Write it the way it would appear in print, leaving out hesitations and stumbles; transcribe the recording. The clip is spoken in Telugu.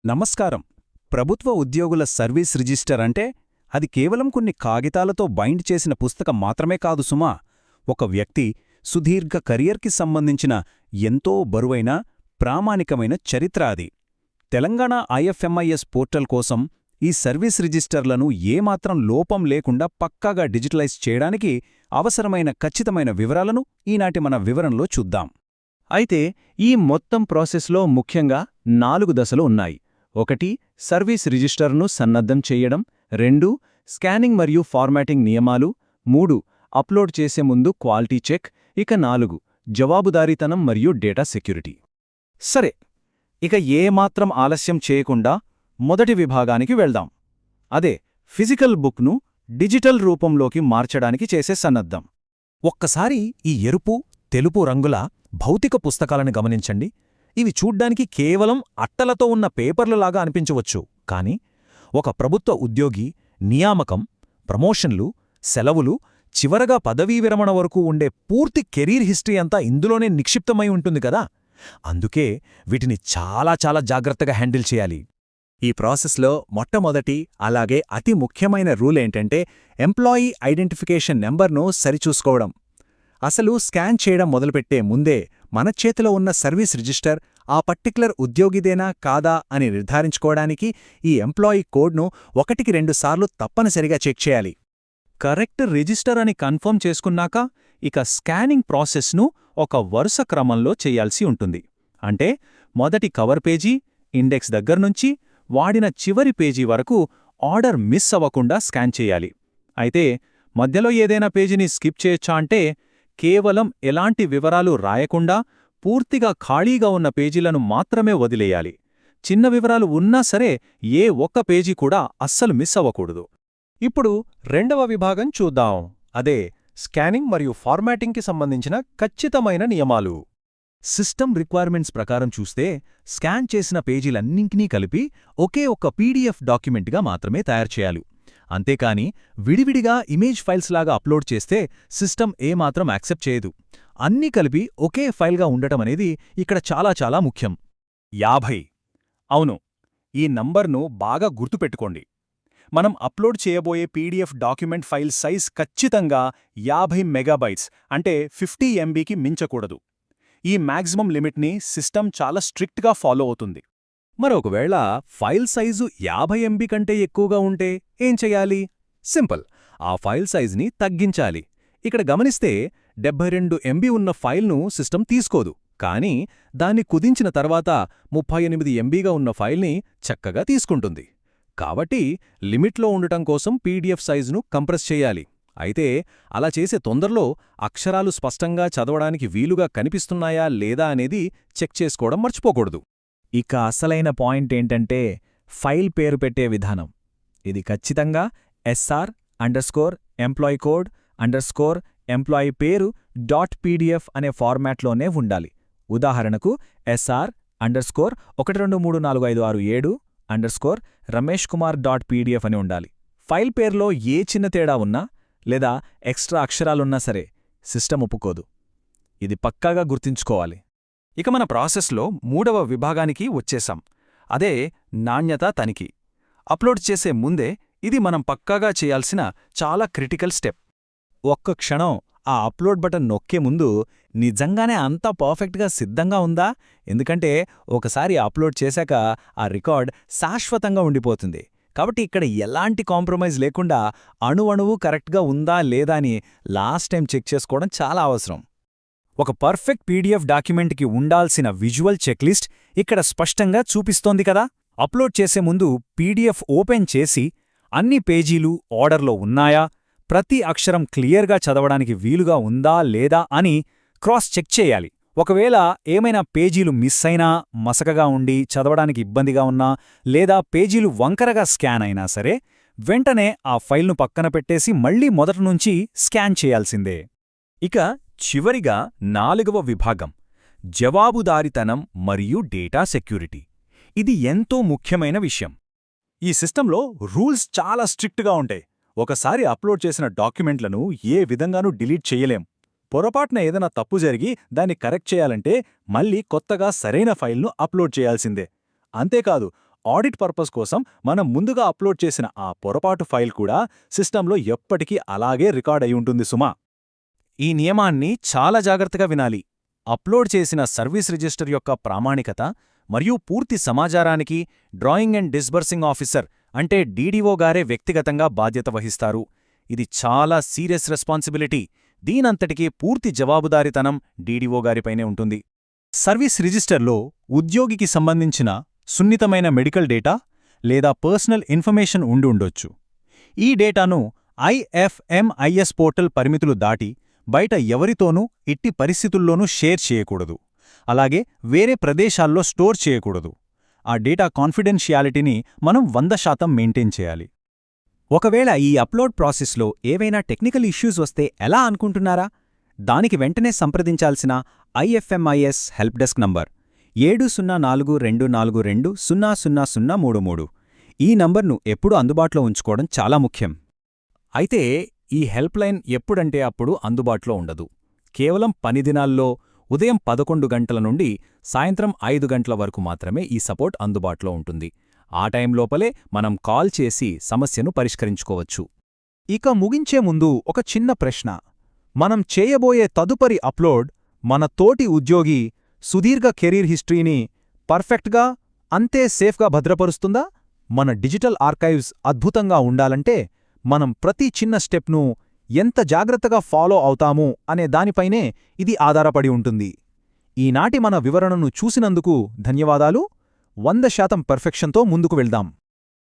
నమస్కారం. ప్రభుత్వ ఉద్యోగుల సర్వీస్ రిజిస్టర్ అంటే అది కేవలం కొన్ని కాగితాలతో బైండ్ చేసిన పుస్తకం మాత్రమే కాదు సుమా. ఒక వ్యక్తి సుదీర్ఘ కెరియర్కి సంబంధించిన ఎంతో బరువైన, ప్రామాణికమైన చరిత్ర అది. తెలంగాణ ఐఎఫ్ఎంఐఎస్ పోర్టల్ కోసం ఈ సర్వీస్ రిజిస్టర్లను ఏమాత్రం లోపం లేకుండా పక్కాగా డిజిటలైజ్ చేయడానికి అవసరమైన ఖచ్చితమైన వివరాలను ఈనాటి మన వివరంలో చూద్దాం. అయితే ఈ మొత్తం ప్రాసెస్లో ముఖ్యంగా 4 దశలు ఉన్నాయి. 1. సర్వీస్ రిజిస్టర్ను సన్నద్ధం చెయ్యడం. 2. స్కానింగ్ మరియు ఫార్మాటింగ్ నియమాలు. 3. అప్లోడ్ చేసే ముందు క్వాలిటీ చెక్. ఇక 4. జవాబుదారీతనం మరియు డేటా సెక్యూరిటీ. సరే, ఇక ఏమాత్రం ఆలస్యం చేయకుండా మొదటి విభాగానికి వెళ్దాం. అదే ఫిజికల్ బుక్ను డిజిటల్ రూపంలోకి మార్చడానికి చేసే సన్నద్ధం. ఒక్కసారి ఈ ఎరుపు, తెలుపు రంగుల భౌతిక పుస్తకాలను గమనించండి. ఇవి చూడ్డానికి కేవలం అట్టలతో ఉన్న పేపర్లులాగా అనిపించవచ్చు, కానీ ఒక ప్రభుత్వ ఉద్యోగి నియామకం, ప్రమోషన్లు, సెలవులు, చివరగా పదవీ విరమణ వరకు ఉండే పూర్తి కెరీర్ హిస్టరీ అంతా ఇందులోనే నిక్షిప్తమై ఉంటుంది కదా. అందుకే వీటిని చాలా చాలా జాగ్రత్తగా హ్యాండిల్ చేయాలి. ఈ ప్రాసెస్లో మొట్టమొదటి అలాగే అతి ముఖ్యమైన రూల్ ఏంటంటే ఎంప్లాయీ ఐడెంటిఫికేషన్ నెంబర్ను సరిచూసుకోవడం. అసలు స్కాన్ చేయడం మొదలుపెట్టే ముందే మన చేతిలో ఉన్న సర్వీస్ రిజిస్టర్ ఆ పర్టిక్యులర్ ఉద్యోగిదేనా కాదా అని నిర్ధారించుకోవడానికి ఈ ఎంప్లాయీ కోడ్ను 1-2 సార్లు తప్పనిసరిగా చెక్ చేయాలి. కరెక్ట్ రిజిస్టర్ అని కన్ఫర్మ్ చేసుకున్నాక ఇక స్కానింగ్ ప్రాసెస్ను ఒక వరుస క్రమంలో చెయ్యాల్సి ఉంటుంది. అంటే మొదటి కవర్ పేజీ, ఇండెక్స్ దగ్గర్నుంచి వాడిన చివరి పేజీ వరకు ఆర్డర్ మిస్ అవ్వకుండా స్కాన్ చేయాలి. అయితే మధ్యలో ఏదైనా పేజీని స్కిప్ చేయొచ్చా అంటే కేవలం ఎలాంటి వివరాలు రాయకుండా పూర్తిగా ఖాళీగా ఉన్న పేజీలను మాత్రమే వదిలేయాలి. చిన్న వివరాలు ఉన్నా సరే ఏ ఒక్క పేజీ కూడా అస్సలు మిస్ అవ్వకూడదు. ఇప్పుడు రెండవ విభాగం చూద్దాం. అదే స్కానింగ్ మరియు ఫార్మాటింగ్కి సంబంధించిన ఖచ్చితమైన నియమాలు. సిస్టమ్ రిక్వైర్మెంట్స్ ప్రకారం చూస్తే స్కాన్ చేసిన పేజీలన్నింటినీ కలిపి ఒకే ఒక్క పీడీఎఫ్ డాక్యుమెంట్గా మాత్రమే తయారు చేయాలి. అంతేకాని విడివిడిగా ఇమేజ్ ఫైల్స్ లాగా అప్లోడ్ చేస్తే సిస్టమ్ ఏమాత్రం యాక్సెప్ట్ చేయదు. అన్నీ కలిపి ఒకే ఫైల్గా ఉండటమనేది ఇక్కడ చాలా చాలా ముఖ్యం. 50. అవును, ఈ నంబర్ను బాగా గుర్తుపెట్టుకోండి. మనం అప్లోడ్ చేయబోయే పీడీఎఫ్ డాక్యుమెంట్ ఫైల్ సైజ్ ఖచ్చితంగా 50 మెగాబైట్స్ అంటే 50 MBకి మించకూడదు. ఈ మ్యాక్సిమం లిమిట్ని సిస్టమ్ చాలా స్ట్రిక్ట్గా ఫాలో అవుతుంది. మరొకవేళ ఫైల్ సైజు 50 MB కంటే ఎక్కువగా ఉంటే ఏం చెయ్యాలి? సింపుల్, ఆ ఫైల్ సైజుని తగ్గించాలి. ఇక్కడ గమనిస్తే 72 MB ఉన్న ఫైల్ను సిస్టమ్ తీసుకోదు, కానీ దాన్ని కుదించిన తర్వాత 38 MBగా ఉన్న ఫైల్ని చక్కగా తీసుకుంటుంది. కాబట్టి లిమిట్లో ఉండటం కోసం పీడీఎఫ్ సైజును కంప్రెస్ చెయ్యాలి. అయితే అలా చేసే తొందరలో అక్షరాలు స్పష్టంగా చదవడానికి వీలుగా కనిపిస్తున్నాయా లేదా అనేది చెక్ చేసుకోవడం మర్చిపోకూడదు. ఇక అసలైన పాయింట్ ఏంటంటే ఫైల్ పేరు పెట్టే విధానం. ఇది ఖచ్చితంగా SR_employee code_employee పేరు .pdf అనే ఫార్మాట్లోనే ఉండాలి. ఉదాహరణకు SR_1234567_Ramesh Kumar.pdf అని ఉండాలి. ఫైల్ పేరులో ఏ చిన్న తేడా ఉన్నా లేదా ఎక్స్ట్రా అక్షరాలున్నా సరే సిస్టమ్ ఒప్పుకోదు. ఇది పక్కాగా గుర్తుంచుకోవాలి. ఇక మన ప్రాసెస్లో మూడవ విభాగానికి వచ్చేశాం. అదే నాణ్యతా తనిఖీ. అప్లోడ్ చేసే ముందే ఇది మనం పక్కాగా చేయాల్సిన చాలా క్రిటికల్ స్టెప్. ఒక్క క్షణం ఆ అప్లోడ్ బటన్ నొక్కే ముందు నిజంగానే అంతా పర్ఫెక్ట్గా సిద్ధంగా ఉందా? ఎందుకంటే ఒకసారి అప్లోడ్ చేశాక ఆ రికార్డ్ శాశ్వతంగా ఉండిపోతుంది. కాబట్టి ఇక్కడ ఎలాంటి కాంప్రమైజ్ లేకుండా అణువణువు కరెక్ట్గా ఉందా లేదా అని లాస్ట్ టైం చెక్ చేసుకోవడం చాలా అవసరం. ఒక పర్ఫెక్ట్ పీడీఎఫ్ డాక్యుమెంట్కి ఉండాల్సిన విజువల్ చెక్లిస్ట్ ఇక్కడ స్పష్టంగా చూపిస్తోంది కదా. అప్లోడ్ చేసే ముందు పీడీఎఫ్ ఓపెన్ చేసి అన్ని పేజీలు ఆర్డర్లో ఉన్నాయా, ప్రతి అక్షరం క్లియర్గా చదవడానికి వీలుగా ఉందా లేదా అని క్రాస్ చెక్ చేయాలి. ఒకవేళ ఏమైనా పేజీలు మిస్ అయినా, మసకగా ఉండి చదవడానికి ఇబ్బందిగా ఉన్నా, లేదా పేజీలు వంకరగా స్కాన్ అయినా సరే వెంటనే ఆ ఫైల్ను పక్కన పెట్టేసి మళ్లీ మొదటినుంచి స్కాన్ చేయాల్సిందే. ఇక చివరిగా 4వ విభాగం జవాబుదారీతనం మరియు డేటా సెక్యూరిటీ. ఇది ఎంతో ముఖ్యమైన విషయం. ఈ సిస్టంలో రూల్స్ చాలా స్ట్రిక్ట్గా ఉంటాయి. ఒకసారి అప్లోడ్ చేసిన డాక్యుమెంట్లను ఏ విధంగానూ డిలీట్ చెయ్యలేం. పొరపాటున ఏదైనా తప్పు జరిగి దాన్ని కరెక్ట్ చేయాలంటే మళ్ళీ కొత్తగా సరైన ఫైల్ను అప్లోడ్ చేయాల్సిందే. అంతేకాదు, ఆడిట్ పర్పస్ కోసం మనం ముందుగా అప్లోడ్ చేసిన ఆ పొరపాటు ఫైల్ కూడా సిస్టంలో ఎప్పటికీ అలాగే రికార్డ్ అయి ఉంటుంది సుమా. ఈ నియమాన్ని చాలా జాగ్రత్తగా వినాలి. అప్లోడ్ చేసిన సర్వీస్ రిజిస్టర్ యొక్క ప్రామాణికత మరియు పూర్తి సమాచారానికి డ్రాయింగ్ అండ్ డిస్బర్సింగ్ ఆఫీసర్ అంటే డీడీఓ గారే వ్యక్తిగతంగా బాధ్యత వహిస్తారు. ఇది చాలా సీరియస్ రెస్పాన్సిబిలిటీ. దీనంతటికీ పూర్తి జవాబుదారీతనం డీడీఓ గారిపైనే ఉంటుంది. సర్వీస్ రిజిస్టర్లో ఉద్యోగికి సంబంధించిన సున్నితమైన మెడికల్ డేటా లేదా పర్సనల్ ఇన్ఫర్మేషన్ ఉండి ఉండొచ్చు. ఈ డేటాను ఐఎఫ్ఎంఐఎస్ పోర్టల్ పరిమితులు దాటి బయట ఎవరితోనూ ఇట్టి పరిస్థితుల్లోనూ షేర్ చేయకూడదు. అలాగే వేరే ప్రదేశాల్లో స్టోర్ చేయకూడదు. ఆ డేటా కాన్ఫిడెన్షియాలిటీని మనం 100% మెయింటైన్ చేయాలి. ఒకవేళ ఈ అప్లోడ్ ప్రాసెస్లో ఏవైనా టెక్నికల్ ఇష్యూస్ వస్తే ఎలా అనుకుంటున్నారా? దానికి వెంటనే సంప్రదించాల్సిన ఐఎఫ్ఎంఐఎస్ హెల్ప్ డెస్క్ నంబర్ 704242000033. ఈ నంబర్ను ఎప్పుడూ అందుబాటులో ఉంచుకోవడం చాలా ముఖ్యం. అయితే ఈ హెల్ప్ లైన్ ఎప్పుడంటే అప్పుడు అందుబాటులో ఉండదు. కేవలం పని దినాల్లో ఉదయం 11 గంటల నుండి సాయంత్రం 5 గంటల వరకు మాత్రమే ఈ సపోర్ట్ అందుబాటులో ఉంటుంది. ఆ టైం లోపలే మనం కాల్ చేసి సమస్యను పరిష్కరించుకోవచ్చు. ఇక ముగించే ముందు ఒక చిన్న ప్రశ్న. మనం చేయబోయే తదుపరి అప్లోడ్ మన తోటి ఉద్యోగి సుదీర్ఘ కెరీర్ హిస్టరీని పర్ఫెక్ట్గా అంతే సేఫ్గా భద్రపరుస్తుందా? మన డిజిటల్ ఆర్కైవ్స్ అద్భుతంగా ఉండాలంటే మనం ప్రతి చిన్న స్టెప్ను ఎంత జాగ్రత్తగా ఫాలో అవుతాము అనే దానిపైనే ఇది ఆధారపడి ఉంటుంది. ఈనాటి మన వివరణను చూసినందుకు ధన్యవాదాలు. 100% పర్ఫెక్షన్తో ముందుకు వెళ్దాం.